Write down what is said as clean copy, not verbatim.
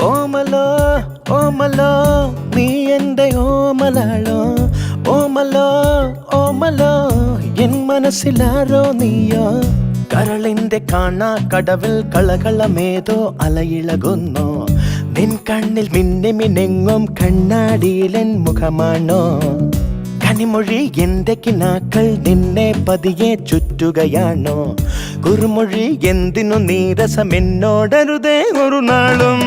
ഓമലോ ഓമലോ നീ എൻ്റെ ഓമലാളോ ഓമലോ ഓമലോ എൻ മനസ്സിലാരോ നീയോ കരളിന്റെ കാണാ കടവിൽ കളകളമേതോ അലയിളകുന്നോ നിൻ കണ്ണിൽ മിന്നി മിനെങ്ങും കണ്ണാടിയിലെൻ മുഖമാണോ കനിമൊഴി എന്റെ കിനാക്കൾ നിന്നെ പതിയെ ചുറ്റുകയാണോ കുറുമൊഴി എന്തിനു നീരസം എന്നോടരുതേ ഒരു നാളും